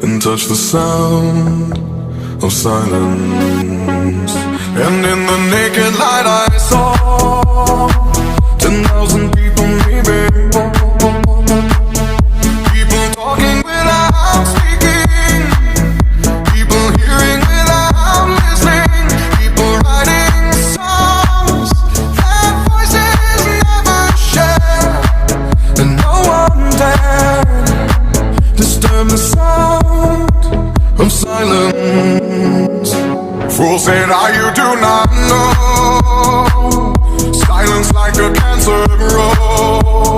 and touch the sound of silence. And in the naked light I saw 10,000 people, maybe. People talking without speaking, people hearing without listening, people writing songs that voices never share, and no one dared disturb the sound of silence. Fool said, you do not know. Silence like a cancer grows.